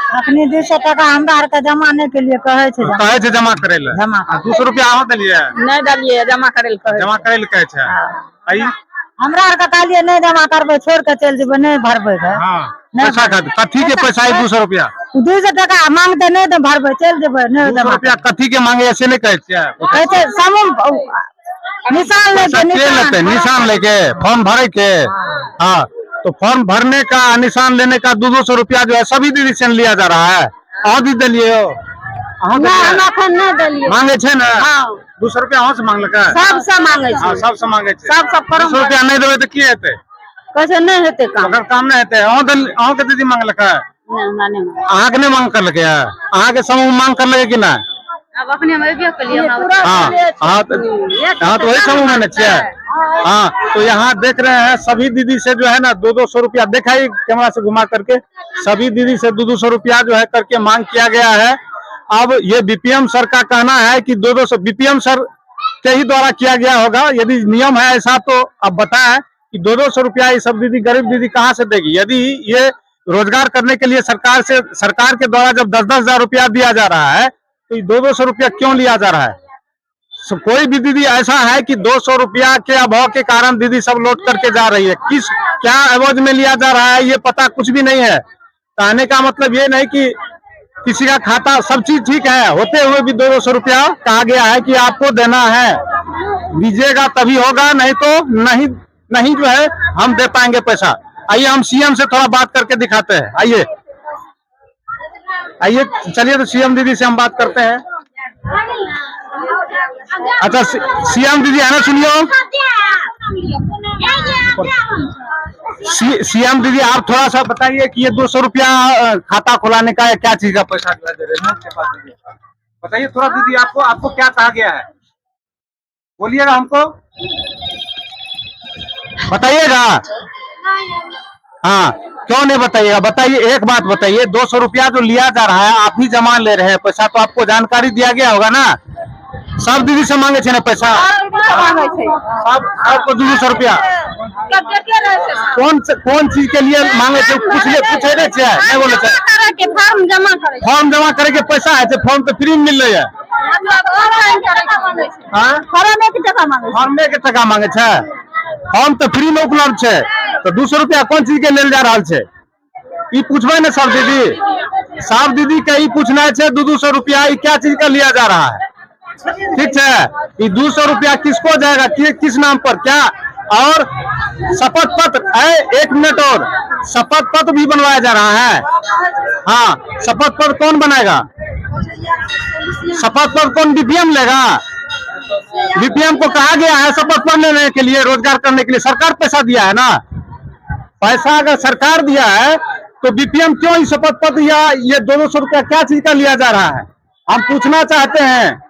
Speaker 1: अपनी 200 टका हमरा आर के जमाने के लिए कहे छे,
Speaker 4: जमा करे ले। 200 रुपया अहाँ दिलिए?
Speaker 1: नहीं दलिए, जमा करे ले
Speaker 4: कहे छे।
Speaker 1: हमरा आर के कहलिए नहीं जमा करबे, छोड़ के चल जेबे, नहीं भरबे।
Speaker 4: पैसा कथी के पैसा है 200 रुपया?
Speaker 1: 200 टका मांगते नहीं तो भरबे, चल जेबे।
Speaker 4: 200 रुपया कथी के मांगे, ऐसे नहीं कहे छे।
Speaker 1: कहते समूह
Speaker 4: निशान लेके फॉर्म भरे के। हाँ, तो फॉर्म भरने का, निशान लेने का 200 रुपया जो है सभी दीदी से लिया जा रहा है। और भी दिलिए
Speaker 2: अहाँ
Speaker 1: ना
Speaker 2: के
Speaker 1: हम अखन नहीं देलिए
Speaker 2: मांगे छे ना
Speaker 1: हाँ
Speaker 2: 200 रुपया अहाँ से मांगलकै
Speaker 1: सबसे मांगे
Speaker 2: हाँ
Speaker 1: छी
Speaker 2: सबसे मांगे छे
Speaker 1: सबसे परम
Speaker 2: 200 रुपया नहीं देबै तऽ की हेतै
Speaker 1: कैसे नहीं हेते काम
Speaker 2: अगर काम नहीं हेतै अहाँ के दीदी मांगलकै
Speaker 1: नहीं हमरा नहीं मांगे।
Speaker 2: अहाँ के नहीं मांग करलकै अहाँ के समूह मांग करलकै कि नहीं
Speaker 1: अब अपने हम अबियो कलिए हमरा
Speaker 2: हाँ हाँ तो वही समूह में न छियै हाँ तो यहाँ देख रहे हैं सभी दीदी से जो है ना 200 रुपया दिखाई कैमरा से घुमा करके सभी दीदी से 200 रुपया जो है करके मांग किया गया है। अब ये बीपीएम सर का कहना है कि 200 बीपीएम सर के ही द्वारा किया गया होगा। यदि नियम है ऐसा तो अब बताएं कि 200 रुपया ये सब दीदी गरीब दीदी कहाँ से देगी। यदि ये रोजगार करने के लिए सरकार के द्वारा जब 10-10 हजार रुपया दिया जा रहा है तो 200 रुपया क्यों लिया जा रहा है। कोई भी दीदी ऐसा है कि 200 रुपया के अभाव के कारण दीदी सब लौट करके जा रही है, किस क्या एवज में लिया जा रहा है ये पता कुछ भी नहीं है। कहने का मतलब ये नहीं कि किसी का खाता सब चीज ठीक है होते हुए भी 200 रुपया कहा गया है कि आपको देना है, दीजिएगा तभी होगा, नहीं तो नहीं जो है हम दे पाएंगे पैसा। आइए हम सीएम से थोड़ा बात करके दिखाते हैं। आइए चलिए तो सीएम दीदी से हम बात करते हैं। अच्छा सीएम दीदी है ना, सुनियो सीएम दीदी आप थोड़ा सा बताइए कि ये 200 रुपया खाता खुलाने का क्या चीज का पैसा दे रहे हैं, बताइए थोड़ा दीदी आपको क्या कहा गया है, बोलिएगा हमको बताइएगा। हाँ क्यों नहीं बताइएगा, बताइए एक बात बताइए 200 रुपया जो लिया जा रहा है आप ही जमा ले रहे हैं पैसा, तो आपको जानकारी दिया गया होगा ना। सब दीदी से मांगे छे ना पैसा, आपको 200 रुपया कौन चीज के लिए मांगे थे, पूछे नहीं बोले फॉर्म जमा करे के पैसा है, फॉर्म तो फ्री में मिल रही है, फॉर्म के टका मांगे छे, फॉर्म तो फ्री में उपलब्ध है, तो 200 रुपया कौन चीज के लेल जा रहा है ये पूछबे ना सब दीदी के ही पूछना है 200 रुपया क्या चीज का लिया जा रहा है, ठीक है। ये 200 रुपया किसको जाएगा, किस नाम पर क्या, और शपथ पत्र है, 1 मिनट और शपथ पत्र भी बनवाया जा रहा है। हाँ शपथ पत्र कौन बनाएगा, शपथ पत्र कौन बीपीएम लेगा, बीपीएम को कहा गया है शपथ पत्र लेने के लिए, रोजगार करने के लिए सरकार पैसा दिया है ना, पैसा अगर सरकार दिया है तो बीपीएम क्यों ही शपथ पत्र या ये 200 रुपया क्या चीज का लिया जा रहा है, हम पूछना चाहते हैं,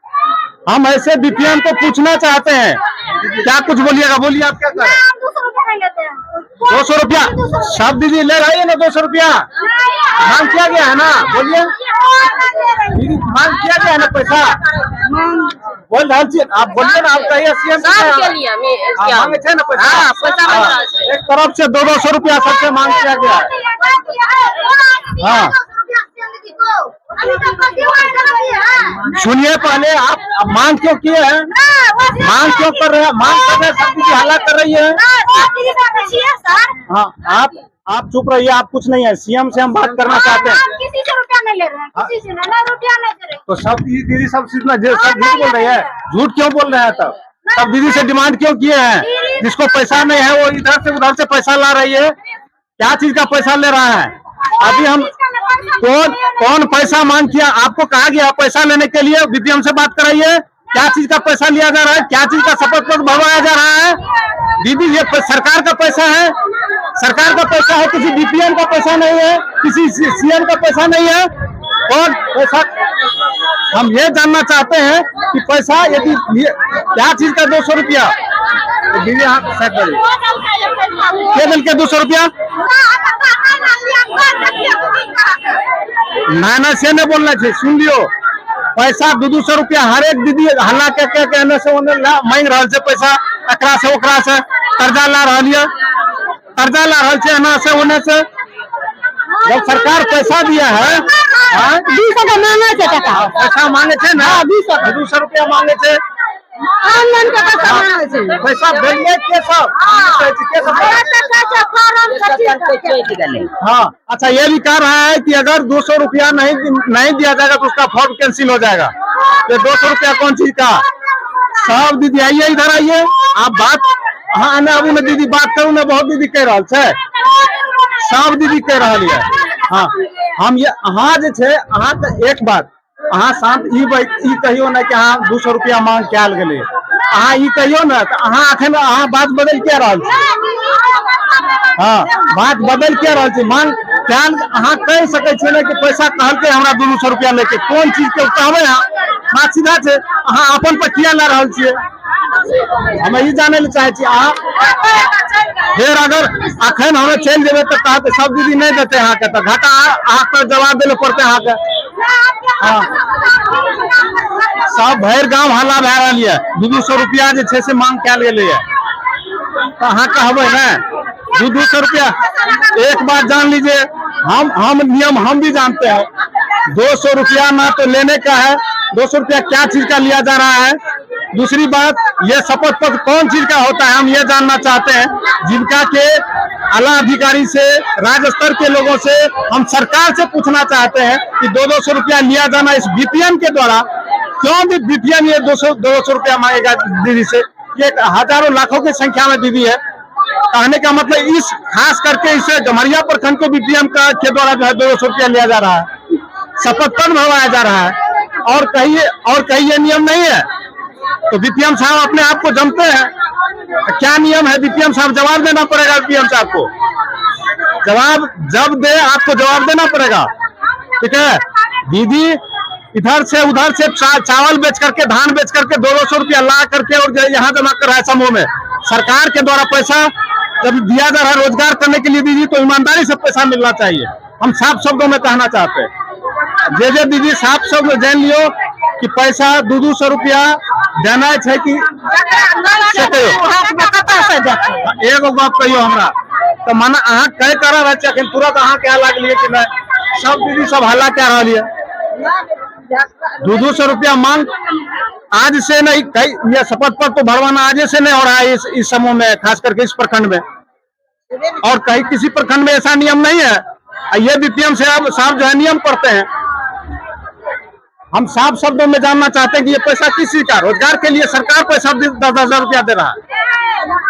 Speaker 2: हम ऐसे बीपीएम को पूछना चाहते हैं। क्या कुछ बोलिएगा, बोलिए आप क्या कर रहे हैं। 200 रुपया सब दीदी ले रही है ना, 200 रुपया मांग किया गया है ना, बोलिए दीदी मांग किया गया है ना पैसा, बोल रहा आप बोलिए ना, आप कहिए सीएम मांगे थे ना पैसा, एक तरफ से 200 रुपया सबसे मांग किया गया है। हाँ सुनिए पहले आप मांग क्यों किए हैं, मांग क्यों कर रहे हैं, मांग कर रहे हैं सब कुछ हल्ला कर रही है। हाँ आप चुप रहिए, आप कुछ नहीं है, सीएम से हम बात करना चाहते हैं।
Speaker 1: किसी से रुपया नहीं ले रहे हैं, किसी से ना रुपया नहीं दे रहे।
Speaker 2: तो सब दीदी सब चीज सब झूठ बोल रही है, झूठ क्यों बोल रहे हैं, तब सब दीदी से डिमांड क्यों किए हैं, जिसको पैसा नहीं है वो इधर से उधर से पैसा ला रही है, क्या चीज का पैसा ले रहा है। अभी हम कौन पैसा मांग किया, आपको कहा गया पैसा लेने के लिए बीपीएम से बात कराइए, क्या चीज का पैसा लिया जा रहा है, क्या चीज का शपथ पत्र भरवाया जा रहा है। दीदी ये सरकार का पैसा है, सरकार का पैसा है, किसी बीपीएम का पैसा नहीं है, किसी सीएम का पैसा नहीं है। और पैसा हम ये जानना चाहते हैं कि पैसा यदि क्या चीज का 200 रुपया दीदी यहाँ सेट करिए, क्या मिल के 200 रुपया ना से नहीं बोलना चाहिए, सुन लियो पैसा 200 रुपया हर एक दीदी हल्ला के कहने से मांग रहा है पैसा, एकरा से ओकरा से कर्जा ला रहा है एना से ओने से। जब सरकार पैसा दिया है, पैसा मांगे थे ना, 200 रुपया मांगे थे, पैसा भेजने के सब। हाँ अच्छा ये भी कह रहा है कि अगर 200 रुपया नहीं दिया जाएगा तो उसका फॉर्म कैंसिल हो जाएगा। तो 200 रुपया कौन चीज का, सब दीदी आइए इधर आइए, आप बात हाँ ना अब दीदी बात करूँ ना, बहुत दीदी कह रहा है, सब दीदी कह रहा है। हाँ हम ये हाँ जे छे अहाँ एक बात
Speaker 4: अहाँ शांत ई कहियो ना कि अहाँ 200 रुपया मांग कैल गेलै, अहाँ ई कहियो ना तऽ अहाँ अखन अहाँ बात बदल के रहल छी। हाँ, बात बदल के रहल छी, मांग कैल अहाँ कह सकै छियै ना कि पैसा कहलकै हमरा 200 रुपया लेके, कोन चीज के कहबै अहाँ, बात सीधा छै, अहाँ अपन पर किया लए रहल छियै, हम ई जाने ले चाहे छी। अहाँ फिर अगर अखन हमें चल जेबे तो कहते सब दीदी नहीं देते अहाँ के, तो घाटा अहाँ पर जवाब देले पड़ते अहाँ के। हाँ, सब भर गांव हल्ला भए रही है, 200 रुपया जे छै से मांग कैल गेलै है, तो अहाँ कहबै ना 200 रुपया। एक बात जान लीजिए, हम नियम हम भी जानते हैं, 200 रुपया ना तो लेने का है, 200 रुपया क्या चीज का लिया जा रहा है। दूसरी बात, ये शपथ पत्र कौन चीज का होता है हम ये जानना चाहते हैं, जिनका के आला अधिकारी से, राज्य स्तर के लोगों से हम सरकार से पूछना चाहते हैं कि 200 रुपया लिया जाना इस बीपीएम के द्वारा, क्यों भी बीपीएम ये 200 रुपया मांगेगा दीदी से। ये हजारों लाखों की संख्या में दीदी है, कहने का मतलब इस खास करके इसे गमरिया प्रखंड को बीपीएम के द्वारा जो है 200 रुपया लिया जा रहा है, शपथ पत्र भरवाया जा रहा है, और कहीं ये नियम नहीं है। तो बीपीएम साहब अपने आप को जमते हैं, क्या नियम है बीपीएम साहब, जवाब देना पड़ेगा बीपीएम साहब को, जवाब जब दे आपको जवाब देना पड़ेगा, ठीक है। दीदी इधर से उधर से चावल बेच करके, धान बेच करके 200 रुपया ला करके और यहाँ जमा कर रहा है समूह में। सरकार के द्वारा पैसा जब दिया जा रहा है रोजगार करने के लिए दीदी, तो ईमानदारी से पैसा मिलना चाहिए। हम साफ शब्दों में कहना चाहते हैं, जे दीदी साफ शब्द में जान लियो कि पैसा 200 रुपया देना है कि एगो बात कहियो हमरा, तो माना अहाँ कह कर रहे थे तुरंत अहाँ क्या लागलिए कि नहीं, सब दीदी सब हल्ला कह रही है। 200 रुपया मांग आज से नहीं, यह शपथ पत्र तो भरवाना आज से नहीं हो रहा है इस समूह में, खास करके इस प्रखंड में, और कहीं किसी प्रखंड में ऐसा नियम नहीं है। ये बीपीएम साहब जो है नियम करते हैं। हम साफ शब्दों में जानना चाहते हैं कि ये पैसा किसी का, रोजगार के लिए सरकार पैसा 10,000 रुपया दे रहा है,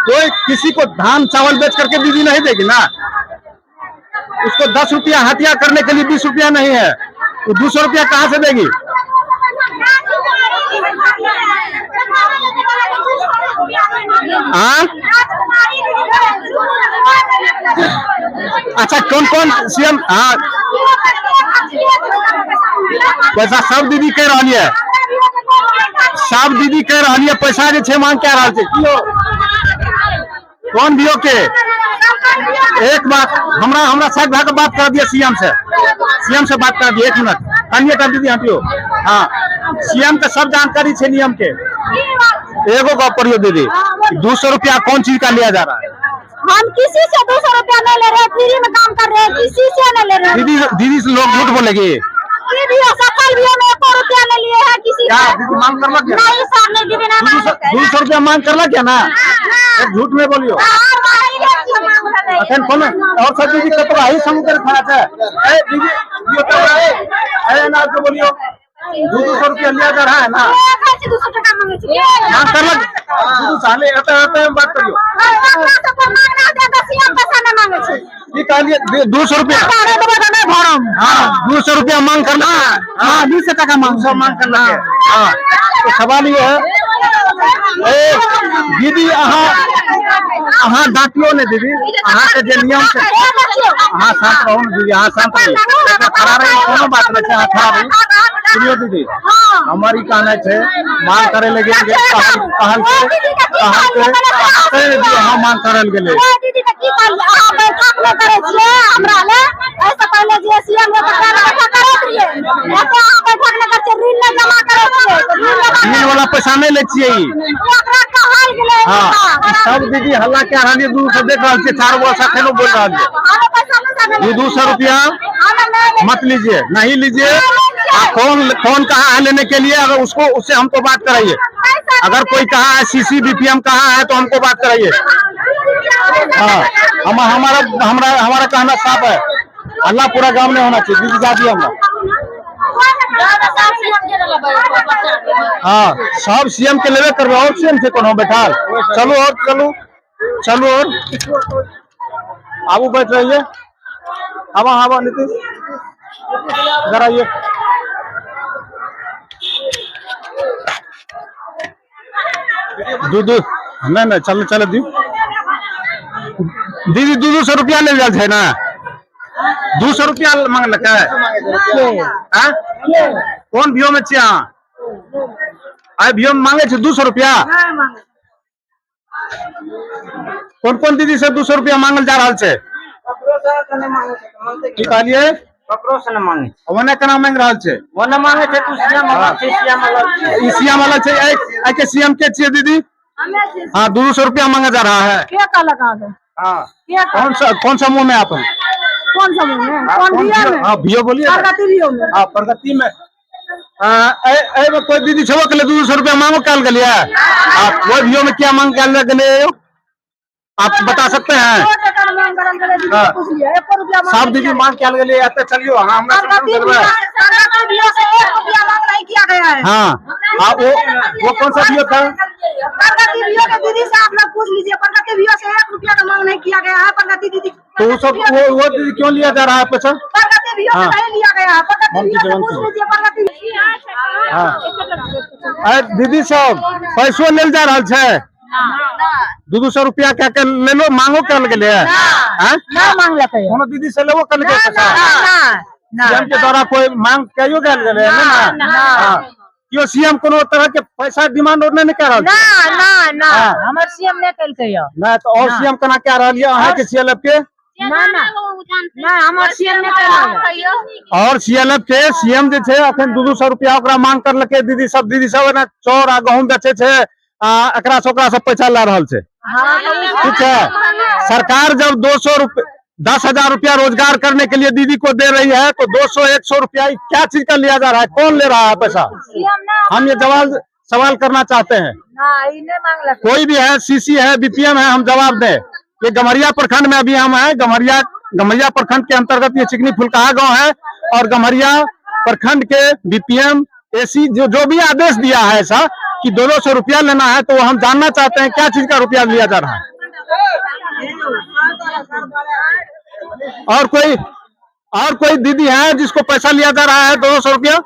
Speaker 4: तो किसी को धान चावल बेच करके दीदी नहीं देगी ना, उसको 10 रुपया हत्या करने के लिए 20 रुपया नहीं है, तो 200 रुपया कहाँ से देगी। अच्छा, कौन कौन सीएम, हाँ पैसा सब दीदी कह रही है, सब दीदी कह रही है पैसा जे छे मांग कह रहा है, कौन दियो के। एक बात हमरा साथ भाग बात कर दिया सीएम से बात कर दिया, 1 मिनट कहिए कर दीदी हटियो। हाँ, सीएम के सब जानकारी है नियम के, एगो बात पढ़ियो दीदी, 200 रुपया कौन चीज का लिया जा रहा है।
Speaker 1: हम किसी से 200 रुपया नहीं ले रहे, फ्री में काम कर रहे हैं, किसी से नहीं ले रहे।
Speaker 4: दीदी से लोग झूठ बोलेगी,
Speaker 1: सफल भी हमें 1 रुपया नहीं लिए है किसी
Speaker 4: क्या दीदी मांग करला क्या?
Speaker 1: नहीं सर, नहीं दीदी ना
Speaker 4: 200 रुपया मांग करला क्या ना, झूठ में बोलियो। अखन कौन और सब दीदी कतरा ही समुद्र खड़ा है, दीदी यो तो है ना, तो बोलियो 200 रुपया लिया जा रहा है ना,
Speaker 1: 200 टका मांगे छी
Speaker 4: मांग करला 200 साले एते बात करियो,
Speaker 1: पैसा नहीं मांगे छी,
Speaker 4: की कहलिए 200 रुपया
Speaker 1: भरम।
Speaker 4: हाँ, 200 रुपया मांग करना, हाँ 200 टका मांग करना। हाँ, तो सवाल ये है, दीदी अहाँ डांटियो ने दीदी, अहाँ के जे नियम से अहाँ शांत रहो दीदी, अहाँ शांत रहिए, खड़ा रही कोनो बात नहीं है, खड़ा रही सुनियो दीदी, हमारी कहना है मांग करे लगे कहल हाँ मांग करल गेले
Speaker 1: दीदी त की कहलिए, अहाँ बैठक में करे छिए हमरा ले, ऐसे पहले जे सीएम के बैठक करत रहिए, एते अहाँ बैठक में करछे ऋण नहीं जमा करे छिए,
Speaker 4: ऋण वाला पैसा नहीं ले छिए,
Speaker 1: ओकरा कहल गेले।
Speaker 4: हाँ, सब दीदी हल्ला क्या रही, दूर से देख रहा छे, 4 वर्ष अखनो बोल रहा है,
Speaker 1: हमें पैसा नहीं
Speaker 4: 200 रुपया मत लीजिए, नहीं लीजिए। कौन कहा है लेने के लिए, अगर उससे हमको बात कराइए, अगर कोई कहा है सीसी बीपीएम कहा है तो हमको बात कराइए। हाँ, हमारा कहना साफ है, अल्लाह पूरा गांव में होना चाहिए, दीदी जाती हमरा। हाँ, सब सीएम के लेवे कर, और सीएम से कौन बैठा, चलो और आबू बैठ रहिए, हवा नीतीश इधर आइए।
Speaker 2: दू नहीं चल चल दी दीदी 200 रुपया ले जाए है ना 200 रुपया मांगलक है हाँ? कौन भियो में छियै अहाँ आइ भियो में मांगे छै 200 रुपया कौन कौन दीदी से 200 रुपया मांगल जा रहा है की कहलिए
Speaker 3: ककरो से न मांगे
Speaker 2: ओने केना मांग रहल छै
Speaker 3: वो न मांगे छै तू सीएम अलग छै सीएम अलग छै
Speaker 2: ई सीएम वाला छै आई के सीएम के छियै दीदी हाँ 200 रुपया मांगा जा रहा है
Speaker 1: क्या कहलक अहाँके
Speaker 2: हाँ
Speaker 1: क्या
Speaker 2: कौन सा मुंह में आप हैं
Speaker 1: कौन सा मुंह में कौन भिया में
Speaker 2: हाँ भियो बोलिए ना।
Speaker 1: प्रगति भियो में
Speaker 2: हाँ प्रगति में में कोई दीदी छेबो के 200 रुपया मांगो कल के लिए आप वो भियो में क्या मांग के गए आप बता सकते हैं हाँ। सब दीदी मांग के गए आते चलियो हाँ हाँ वो कौन सा भियो था
Speaker 1: प्रगति भियो के दीदी से आप लोग पूछ लीजिए प्रगति भियो से 1 रुपया का मांग नहीं किया गया है प्रगति दीदी
Speaker 2: तो वो सब वो दीदी क्यों लिया जा रहा है पैसा
Speaker 1: प्रगति भियो से नहीं लिया गया है प्रगति भियो से पूछ लीजिए प्रगति
Speaker 2: हाँ दीदी सब पैसो लेल जा रहा है 200 रुपया क्या कर ले लो मांगो कर लिए
Speaker 1: ना मांग लेते हैं
Speaker 2: कोनो दीदी से लेवो कर के पैसा सीएम के द्वारा कोई मांग कहियो गल गेले ना क्यों सीएम कोनो तरह के पैसा डिमांड और नहीं कर रहा
Speaker 1: ना हमर सीएम ने कलकै या
Speaker 2: ना तो और सीएम केना कह रहल है अहाँ के सीएलएफ के
Speaker 1: ना हमर सीएम ने कलकै
Speaker 2: और सीएलएफ के सीएम जे छै अखन 200 रुपया ओकरा मांग करलकै दीदी सब ना चाउर आ गहूम बेचे छै एकरा से ओकरा से पैसा ला रहल छै ठीक है सरकार जब 200 रुपया 10,000 रुपया रोजगार करने के लिए दीदी को दे रही है तो 200-100 रुपया क्या चीज का लिया जा रहा है कौन ले रहा है पैसा हम ये सवाल करना चाहते हैं कोई भी है सीसी है बीपीएम है हम जवाब दें ये गम्हरिया प्रखंड में अभी हम हैं गम्हरिया प्रखंड के अंतर्गत ये चिकनी फुलकाहा गांव है और गम्हरिया प्रखंड के बीपीएम एसी जो भी आदेश दिया है ऐसा कि 200 रुपया लेना है तो हम जानना चाहते हैं क्या चीज का रुपया लिया जा रहा है और कोई दीदी है जिसको पैसा लिया जा रहा है 200 रुपया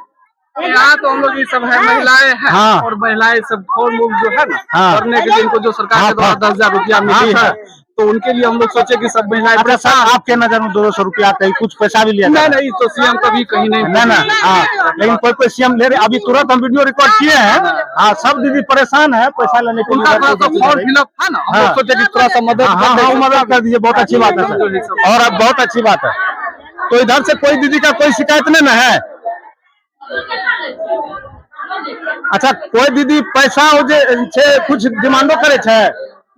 Speaker 3: यहाँ तो हम लोग ये सब है महिलाएं हैं
Speaker 2: हाँ।
Speaker 3: और महिलाएं सब फॉर्म जो है ना
Speaker 2: हाँ।
Speaker 3: भरने के लिए इनको जो सरकार के द्वारा 10,000 रुपया मिली है तो उनके लिए हम लोग सोचे कि सब महिलाएं
Speaker 2: आपके नजर में 200 रुपया कहीं कुछ पैसा भी लिया
Speaker 3: नहीं तो सीएम कभी कहीं नहीं
Speaker 2: ना हाँ लेकिन कोई सीएम ले रहे अभी तुरंत हम वीडियो रिकॉर्ड किए हैं हाँ सब दीदी परेशान है पैसा लेने के लिए
Speaker 3: फॉर्म फिलअप था ना हम लोग सोचे कि थोड़ा सा
Speaker 2: मदद कर दीजिए बहुत अच्छी बात है सर और अब बहुत अच्छी बात है तो इधर से कोई दीदी का कोई शिकायत नहीं ना है अच्छा कोई दीदी पैसा कुछ डिमांडो करे छे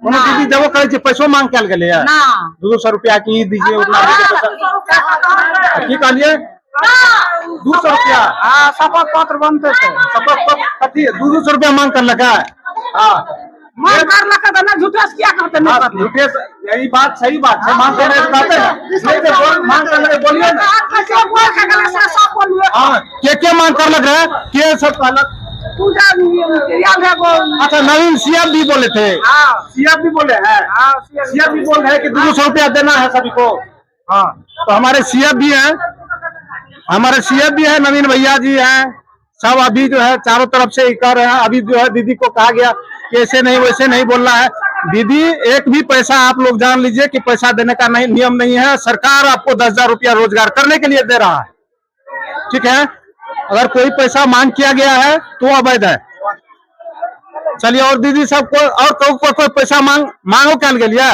Speaker 2: कोनो दीदी जब करे छे पैसो मांग कल गेले है 200 रुपया की दीजिए उतना की कहलिए 200 रुपया
Speaker 3: हाँ शपथ पत्र बनते थे
Speaker 2: शपथ पत्र कथी 200 रुपया मांग कर लगा हाँ
Speaker 3: मांग कर लगा तो ना झूठे से क्या कहते नहीं
Speaker 2: झूठे यही बात सही बात है मांग करने कहते हैं मांग कर लगे बोलिए ना
Speaker 3: कैसे बोल के गले से सब बोलिए
Speaker 2: हाँ क्या मांग कर लग रहा है के सब कहलक
Speaker 3: पूजा याद है वो
Speaker 2: अच्छा नवीन सीएम भी बोले थे सीएम भी बोले हैं सीएम भी बोल रहे हैं कि 200 रुपया देना है सभी को हाँ तो हमारे सीएम भी है नवीन भैया जी हैं सब अभी जो है चारों तरफ से ही कर रहे हैं अभी जो है दीदी को कहा गया कि ऐसे नहीं वैसे नहीं बोलना है दीदी एक भी पैसा आप लोग जान लीजिए कि पैसा देने का नहीं नियम नहीं है सरकार आपको 10,000 रुपया रोजगार करने के लिए दे रहा है ठीक है अगर कोई पैसा मांग किया गया है तो अवैध है चलिए और दीदी सबको और कोई पैसा मांगो क्या के लिए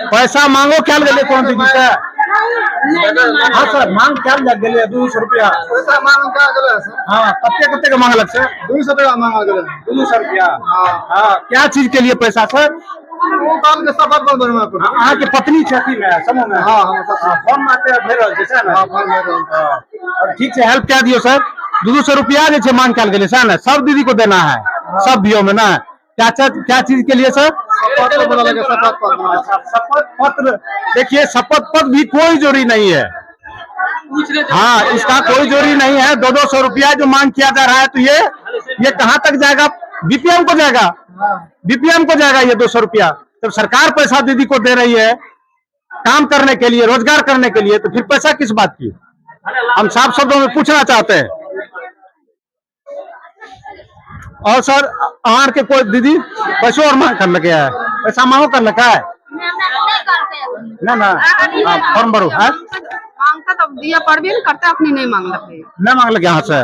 Speaker 2: पैसा मांगो क्या के लिए कौन दीदी से हाँ सर मांग क्या लग गए 200 रुपया हाँ कत्ते का मांगलक से 200 रुपया मांगा गए 200 रुपया हाँ क्या चीज के लिए पैसा सर अहाँ के पत्नी छथी में समूह में फोन मारते भेज ना ठीक है हेल्प क्या दियो सर 200 रुपया जे मांग कल गए सर ना सब दीदी को देना है सब भियो में ना क्या चीज के लिए सर शपथ पत्र देखिए शपथ पत्र भी कोई जरूरी नहीं है हाँ इसका कोई जरूरी नहीं है 200 रुपया जो मांग किया जा रहा है तो ये कहाँ तक जाएगा बीपीएम को जाएगा ये 200 रुपया तो सरकार पैसा दीदी को दे रही है काम करने के लिए रोजगार करने के लिए तो फिर पैसा किस बात की हम साफ शब्दों में पूछना चाहते हैं और सर आर के कोई दीदी पैसों और मांग कर लगे है, पैसा मांगो कर लगा है ना ना फॉर्म भरो है
Speaker 5: मांगता तो दिया पर भी नहीं करता, अपनी नहीं मांग लगे,
Speaker 2: नहीं मांग लगे यहाँ से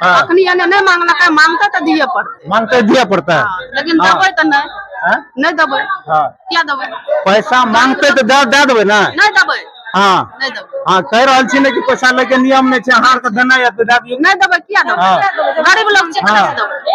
Speaker 5: अपनी यानी नहीं मांग लगा, मांगता तो दिया पड़ता,
Speaker 2: मांगते दिया पड़ता है
Speaker 5: लेकिन
Speaker 2: हाँ।
Speaker 5: दबे तो नहीं,
Speaker 2: हाँ?
Speaker 5: नहीं दबे,
Speaker 2: हाँ।
Speaker 5: क्या दबे,
Speaker 2: पैसा मांगते तो दे देवे ना
Speaker 5: नहीं दबे,
Speaker 2: हाँ
Speaker 5: नहीं दबे,
Speaker 2: हाँ कह रहा छी कि पैसा लेके नियम नहीं छै, हार के देना या तो दे दियो
Speaker 5: नहीं दबे, क्या
Speaker 2: हाँ।
Speaker 5: दबे, गरीब लोग से
Speaker 2: हाँ।
Speaker 5: कैसे दबे।